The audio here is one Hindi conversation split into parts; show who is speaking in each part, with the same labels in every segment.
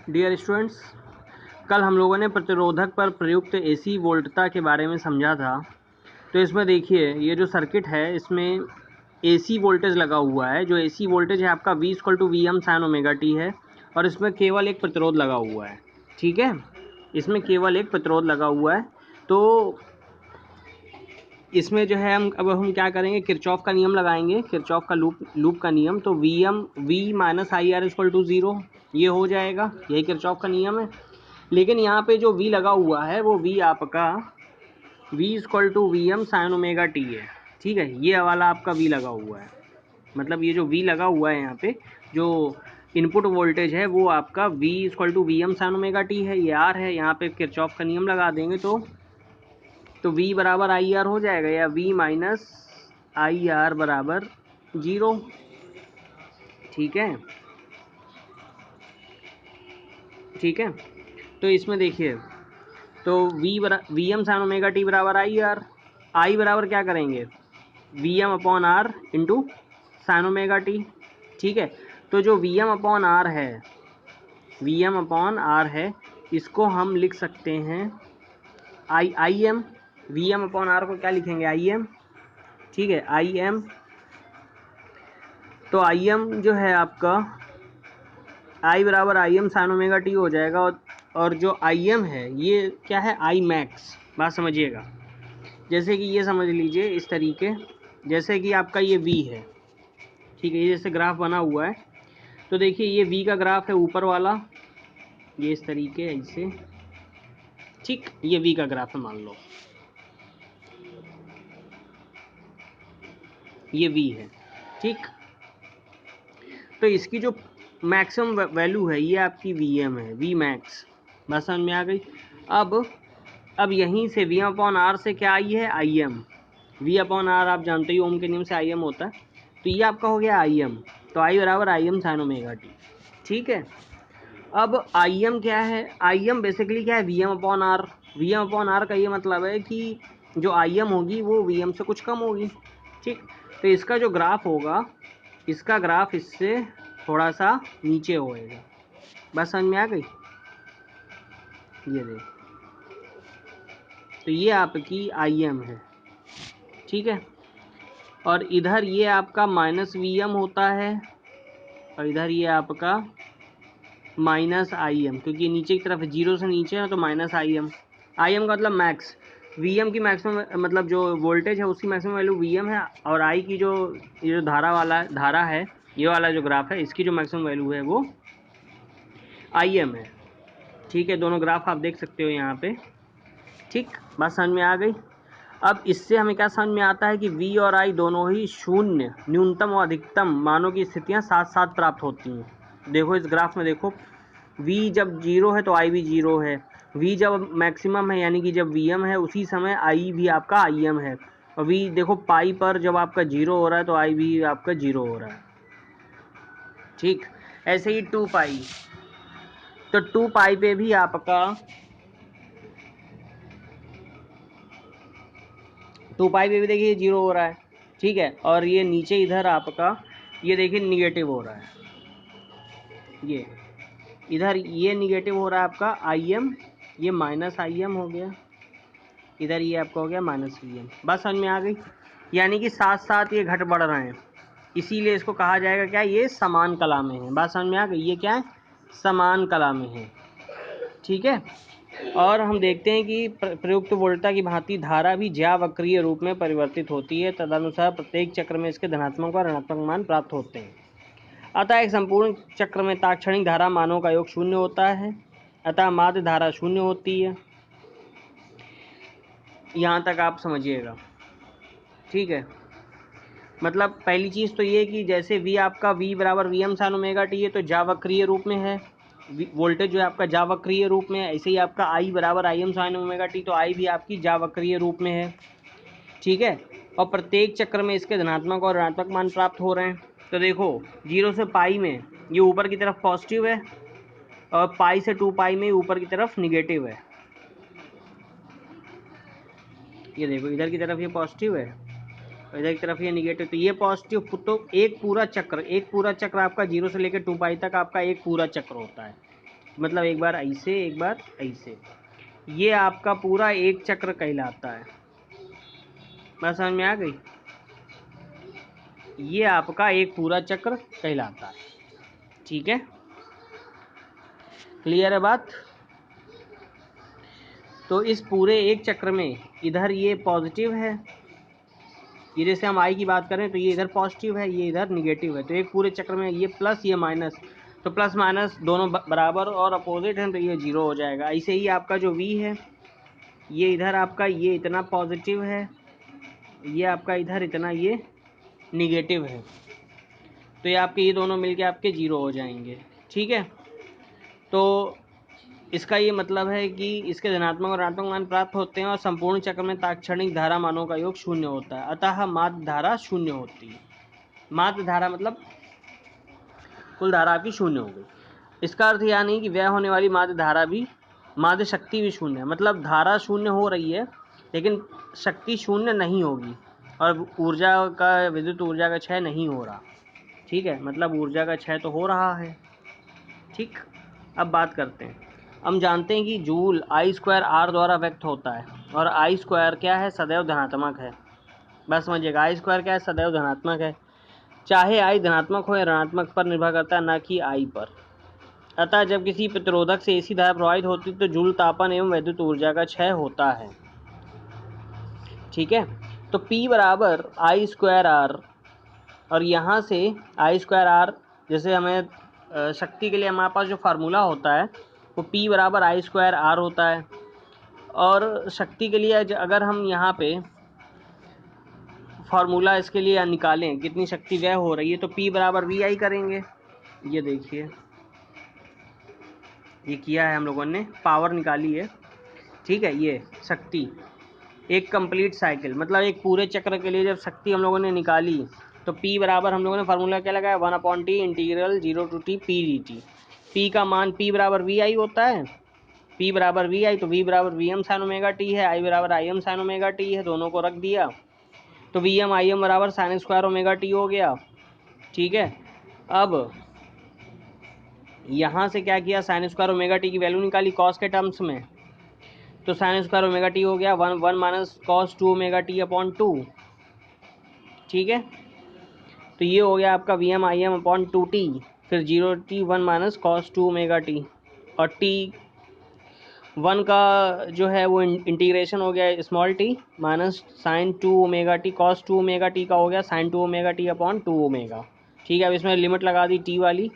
Speaker 1: डियर स्टूडेंट्स, कल हम लोगों ने प्रतिरोधक पर प्रयुक्त एसी वोल्टता के बारे में समझा था। तो इसमें देखिए, ये जो सर्किट है इसमें एसी वोल्टेज लगा हुआ है। जो एसी वोल्टेज है आपका V = Vm sin omega T है, और इसमें केवल एक प्रतिरोध लगा हुआ है। ठीक है, इसमें केवल एक प्रतिरोध लगा हुआ है। तो इसमें जो है हम क्या करेंगे, किरचॉफ का नियम लगाएंगे, किरचॉफ का लूप का नियम। तो V - IR = 0, ये हो जाएगा, यही किरचॉफ का नियम है। लेकिन यहाँ पे जो V लगा हुआ है वो V आपका V = Vm sin omega T है। ठीक है, ये वाला आपका V लगा हुआ है। मतलब ये जो V लगा हुआ है यहाँ पे, जो इनपुट वोल्टेज है वो आपका V = Vm sin omega T है, ये R है। यहाँ पे किरचॉफ का नियम लगा देंगे तो V बराबर IR हो जाएगा, या V - IR बराबर 0। ठीक है, ठीक है। तो इसमें देखिए, तो Vm sin ओमेगा टी बराबर IR, I बराबर क्या करेंगे, Vm/R into sine omega T. ठीक है, तो जो Vm/R है, Vm/R है, इसको हम लिख सकते हैं Im। Vm/R को क्या लिखेंगे, Im। ठीक है, Im। तो Im जो है आपका I बराबर Im sin ओमेगा टी हो जाएगा। और जो Im है ये क्या है, I max। बात समझिएगा, जैसे कि ये समझ लीजिए इस तरीके, जैसे कि आपका ये V है। ठीक है, ये जैसे ग्राफ बना हुआ है, तो देखिए ये V का ग्राफ है ऊपर वाला, ये इस तरीके ऐसे। ठीक, ये V का ग्राफ है, मान लो ये V है। ठीक, तो इसकी जो मैक्सिमम वैल्यू है ये आपकी Vm है, V max। बस समझ में आ गई। अब यहीं से Vm/R से क्या आई है, Im। V/R आप जानते ही, ओम के नियम से Im होता है। तो ये आपका हो गया Im। तो I बराबर Im sin ओमेगा टी। ठीक है, अब Im क्या है, Im बेसिकली क्या है, Vm/R। Vm/R का ये मतलब है कि जो Im होगी वो Vm से कुछ कम होगी। ठीक, तो इसका जो ग्राफ होगा, इसका ग्राफ इससे थोड़ा सा नीचे होएगा। बस समझ में आ गई, ये देख। तो ये आपकी Im है। ठीक है, और इधर ये आपका -Vm होता है, और इधर ये आपका -Im, क्योंकि नीचे की तरफ 0 से नीचे है तो -Im। Im का मतलब मैक्स। Vm की मैक्सिमम मतलब जो वोल्टेज है उसकी मैक्सिमम वैल्यू Vm है, और I की जो ये जो धारा है, ये वाला जो ग्राफ है, इसकी जो मैक्सिमम वैल्यू है वो Im है। ठीक है, दोनों ग्राफ आप देख सकते हो यहाँ पे। ठीक, बात समझ में आ गई। अब इससे हमें क्या समझ में आता है कि V और I दोनों ही शून्य, न्यूनतम और अधिकतम मानों की स्थितियाँ साथ साथ प्राप्त होती हैं। देखो इस ग्राफ में देखो, V जब 0 है तो I भी 0 है। V जब मैक्सिमम है यानी कि जब Vm है, उसी समय I भी आपका Im है। और V देखो पाई पर जब आपका 0 हो रहा है तो I भी आपका 0 हो रहा है। ठीक, ऐसे ही 2 पाई, तो 2 पाई पे भी आपका 2 पाई पे भी देखिए 0 हो रहा है। ठीक है, और ये नीचे इधर आपका ये देखिए निगेटिव हो रहा है, ये इधर ये निगेटिव हो रहा है आपका Im, ये -Im हो गया, इधर ये आपका हो गया -Vm। बस समझ में आ गई, यानी कि साथ साथ ये घट बढ़ रहे हैं, इसीलिए इसको कहा जाएगा क्या, ये समान कला में है। बात समझ में आ गई, ये क्या है, समान कला में है। ठीक है, और हम देखते हैं कि प्रयुक्त वोल्टता की भांति धारा भी ज्यावक्रीय रूप में परिवर्तित होती है। तदनुसार प्रत्येक चक्र में इसके धनात्मक और ऋणात्मक मान प्राप्त होते हैं। अतः एक संपूर्ण चक्र में तात्क्षणिक धारा मानों का योग 0 होता है, अतः माध्य धारा 0 होती है। यहाँ तक आप समझिएगा। ठीक है, मतलब पहली चीज़ तो ये कि जैसे V आपका V बराबर Vm sin ओमेगा टी है, तो ज्यावक्रीय रूप में है, वोल्टेज जो है आपका ज्यावक्रीय रूप में है। ऐसे ही आपका I बराबर Im sin ओमेगा टी, तो I भी आपकी ज्यावक्रीय रूप में है। ठीक है, और प्रत्येक चक्र में इसके धनात्मक और ऋणात्मक मान प्राप्त हो रहे हैं। तो देखो 0 से पाई में ये ऊपर की तरफ पॉजिटिव है, और पाई से 2 पाई में ऊपर की तरफ निगेटिव है। ये देखो इधर की तरफ ये पॉजिटिव है, और इधर की तरफ ये निगेटिव। तो ये पॉजिटिव, तो एक पूरा चक्र आपका 0 से लेकर 2 पाई तक आपका एक पूरा चक्र होता है। मतलब एक बार ऐसे एक बार ऐसे, ये आपका पूरा एक चक्र कहलाता है। बात समझ में आ गई? ये आपका एक पूरा चक्र कहलाता है। ठीक है, क्लियर है बात? तो इस पूरे एक चक्र में इधर ये पॉजिटिव है, ये जैसे हम आई की बात करें तो ये इधर पॉजिटिव है, ये इधर निगेटिव है। तो एक पूरे चक्र में ये प्लस ये माइनस, तो प्लस माइनस दोनों बराबर और अपोजिट हैं, तो ये जीरो हो जाएगा। ऐसे ही आपका जो v है, ये इधर आपका ये इतना पॉजिटिव है, ये आपका इधर इतना ये निगेटिव है, तो ये आपके ये दोनों मिलके आपके जीरो हो जाएंगे। ठीक है, तो इसका ये मतलब है कि इसके धनात्मक और ऋणात्मक मान प्राप्त होते हैं और संपूर्ण चक्र में तात्क्षणिक धारा मानों का योग शून्य होता है, अतः माध्य धारा शून्य होती है। माध्य धारा मतलब कुल धारा आपकी शून्य हो गई। इसका अर्थ यह नहीं कि व्यय होने वाली माध्य धारा भी, माध्य शक्ति भी शून्य है। मतलब धारा शून्य हो रही है लेकिन शक्ति शून्य नहीं होगी, और ऊर्जा का, विद्युत ऊर्जा का क्षय नहीं हो रहा। ठीक है, मतलब ऊर्जा का क्षय तो हो रहा है। ठीक, अब बात करते हैं। हम जानते हैं कि जूल आई स्क्वायर आर द्वारा व्यक्त होता है, और आई स्क्वायर क्या है? सदैव धनात्मक है। बस समझिएगा, आई स्क्वायर क्या है? सदैव धनात्मक है। चाहे आई धनात्मक हो या ऋणात्मक पर निर्भर करता है, न कि आई पर। अतः जब किसी प्रतिरोधक से एसी धारा प्रवाहित होती है तो जूल तापन एवं विद्युत ऊर्जा का क्षय होता है। ठीक है, तो P बराबर आई स्क्वायर आर, और यहाँ से आई स्क्वायर आर, जैसे हमें शक्ति के लिए हमारे पास जो फार्मूला होता है वो P बराबर आई स्क्वायर आर होता है। और शक्ति के लिए अगर हम यहाँ पे फार्मूला इसके लिए निकालें कितनी शक्ति व्यय हो रही है, तो P बराबर वी आई करेंगे। ये देखिए, ये किया है हम लोगों ने, पावर निकाली है। ठीक है, ये शक्ति एक कंप्लीट साइकिल, मतलब एक पूरे चक्र के लिए जब शक्ति हम लोगों ने निकाली तो P बराबर हम लोगों ने फार्मूला क्या लगाया? 1/t integral 0 to t p dt। P का मान P बराबर वी आई होता है। P बराबर वी आई, तो V बराबर V M sine omega T है, I बराबर I M sine omega T है, दोनों को रख दिया तो वी एम आई एम बराबर साइन स्क्वायर ओमेगा टी हो गया। ठीक है, अब यहाँ से क्या किया? साइन स्क्वायर ओमेगा टी की वैल्यू निकाली कॉस के टर्म्स में, तो साइन स्क्वायर ओमेगा टी हो गया 1 minus cos 2 omega T upon 2। ठीक है, तो ये हो गया आपका V M I M upon 2t, फिर 0t 1 minus cos 2 omega T, और t 1 का जो है वो इंटीग्रेशन हो गया small t minus sine 2 omega T, cos 2 omega T का हो गया sine 2 omega T upon 2 omega. ठीक है, अब इसमें लिमिट लगा दी t वाली,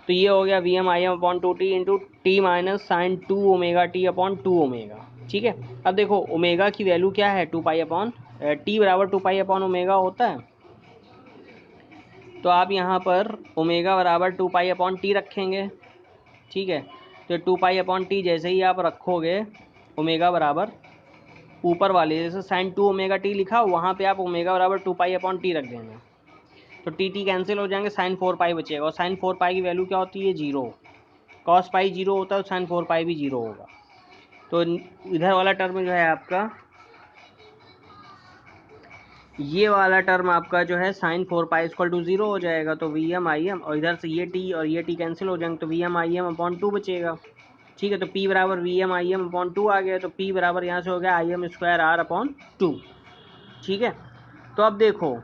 Speaker 1: तो ये हो गया V M I M upon 2t into T minus sine 2 omega T upon 2 omega. ठीक है, अब देखो ओमेगा की वैल्यू क्या है? 2 पाई अपॉन टी बराबर 2 पाई अपॉन ओमेगा होता है, तो आप यहाँ पर ओमेगा बराबर 2 पाई अपॉन टी रखेंगे। ठीक है, तो 2 पाई अपॉन टी जैसे ही आप रखोगे ओमेगा बराबर ऊपर वाले, जैसे साइन 2 ओमेगा टी लिखा वहाँ पे आप ओमेगा बराबर 2 पाई अपॉन टी रख देना, तो टी टी कैंसिल हो जाएंगे, साइन 4 पाई बचेगा, और साइन 4 पाई की वैल्यू क्या होती है? 0। कॉस पाई 0 होता है तो साइन 4 पाई भी 0 होगा। तो इधर वाला टर्म जो है आपका, ये वाला टर्म आपका जो है साइन 4 पाई इक्वल टू 0 हो जाएगा, तो वी एम आई एम, और इधर से ये टी और ये टी कैंसिल हो जाएंगे, तो V M I M upon 2 बचेगा। ठीक है, तो P बराबर V M I M upon 2 आ गया, तो P बराबर यहाँ से हो गया I M square R upon 2। ठीक है, तो अब देखो,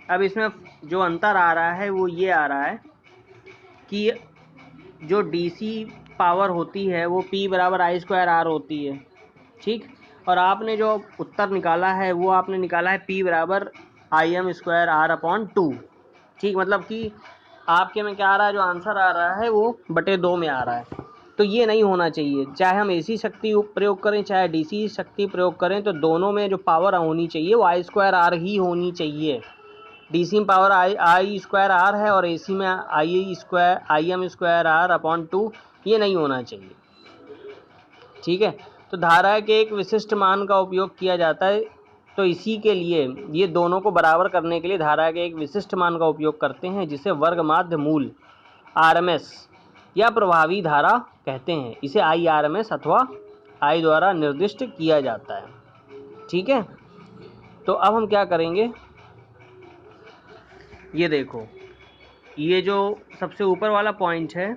Speaker 1: अब इसमें जो अंतर आ रहा है वो ये आ रहा है कि जो डीसी पावर होती है वो P बराबर आई स्क्वायर आर होती है। ठीक, और आपने जो उत्तर निकाला है वो आपने निकाला है P बराबर I M square R upon 2। ठीक, मतलब कि आपके में क्या आ रहा है? जो आंसर आ रहा है वो बटे 2 में आ रहा है, तो ये नहीं होना चाहिए। चाहे हम एसी शक्ति प्रयोग करें चाहे डीसी शक्ति प्रयोग करें, तो दोनों में जो पावर होनी चाहिए वो आई स्क्वायर आर ही होनी चाहिए। डीसी में पावर आई स्क्वायर आर है और एसी में I M square R upon 2, ये नहीं होना चाहिए। ठीक है, तो धारा के एक विशिष्ट मान का उपयोग किया जाता है, तो इसी के लिए ये दोनों को बराबर करने के लिए धारा के एक विशिष्ट मान का उपयोग करते हैं, जिसे वर्ग माध्य मूल आरएमएस या प्रभावी धारा कहते हैं। इसे आई आरएमएस अथवा आई द्वारा निर्दिष्ट किया जाता है। ठीक है, तो अब हम क्या करेंगे? ये देखो, ये जो सबसे ऊपर वाला पॉइंट है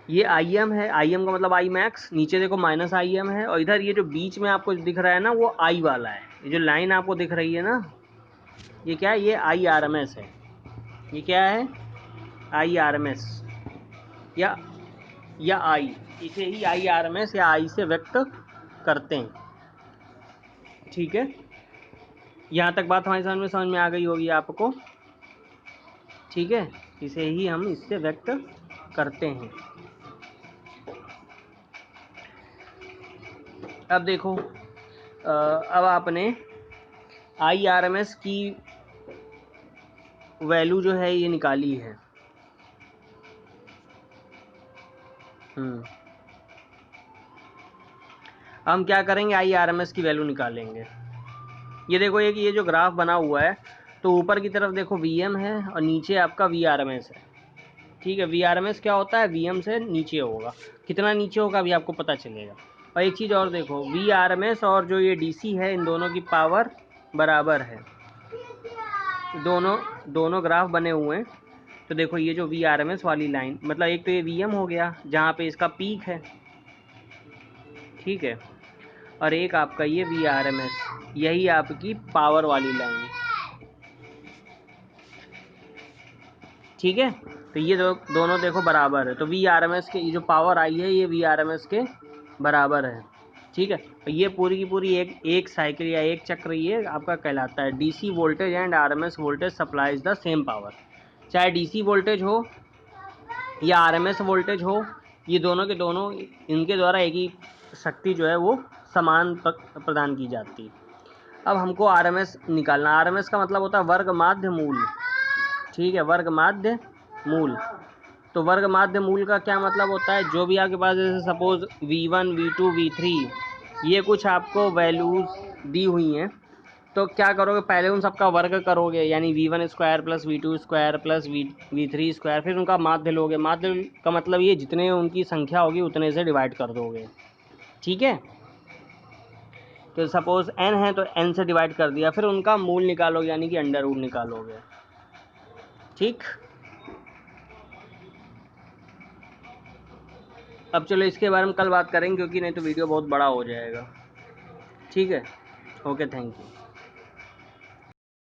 Speaker 1: ये आई एम है, आई एम का मतलब आई मैक्स, नीचे देखो माइनस आई एम है, और इधर ये जो बीच में आपको दिख रहा है ना वो आई वाला है। ये जो लाइन आपको दिख रही है ना, ये क्या है, ये आई आर एम एस है। ये क्या है, आई आर एम एस या आई, इसे ही आई आर एम एस या आई से व्यक्त करते हैं। ठीक है, यहाँ तक बात हमारी समझ में आ गई होगी आपको। ठीक है, इसे ही हम इससे व्यक्त करते हैं। अब देखो, अब आपने आई आर एम एस की वैल्यू जो है ये निकाली है। हम क्या करेंगे, आई आर एम एस की वैल्यू निकालेंगे। ये देखो, ये जो ग्राफ बना हुआ है, तो ऊपर की तरफ देखो वी एम है और नीचे आपका वी आर एम एस है। ठीक है, वी आर एम एस क्या होता है, वी एम से नीचे होगा। कितना नीचे होगा अभी आपको पता चलेगा। और एक चीज़ और देखो, वी आर एम एस और जो ये डी सी है, इन दोनों की पावर बराबर है। दोनों ग्राफ बने हुए हैं। तो देखो, ये जो वी आर एम एस वाली लाइन, मतलब एक तो ये वी एम हो गया जहाँ पे इसका पीक है, ठीक है, और एक आपका ये वी आर एम एस, यही आपकी पावर वाली लाइन। ठीक है, तो ये दोनों देखो बराबर है, तो वी आर एम एस के ये जो पावर आई है ये वी आर एम एस के बराबर है। ठीक है, तो ये पूरी की पूरी एक साइकिल या एक चक्र ये आपका कहलाता है DC voltage and RMS voltage supplies the same power. चाहे डीसी वोल्टेज हो या आरएमएस वोल्टेज हो, ये दोनों के दोनों इनके द्वारा एक ही शक्ति जो है वो समान प्रदान की जाती है। अब हमको आरएमएस निकालना। आरएमएस का मतलब होता है वर्ग माध्य मूल। ठीक है, वर्ग माध्य मूल। तो वर्ग माध्य मूल का क्या मतलब होता है, जो भी आपके पास जैसे सपोज V1 V2 V3 ये कुछ आपको वैल्यूज दी हुई हैं, तो क्या करोगे, पहले उन सबका वर्ग करोगे, यानी V1 square plus V2 square plus V3 square, फिर उनका माध्य लोगे। माध्य का मतलब ये जितने उनकी संख्या होगी उतने से डिवाइड कर दोगे। ठीक है, तो सपोज n है तो n से डिवाइड कर दिया, फिर उनका मूल निकालोगे यानी कि अंडर रूट निकालोगे। ठीक, अब चलो इसके बारे में कल बात करेंगे, क्योंकि नहीं तो वीडियो बहुत बड़ा हो जाएगा। ठीक है, ओके, थैंक यू।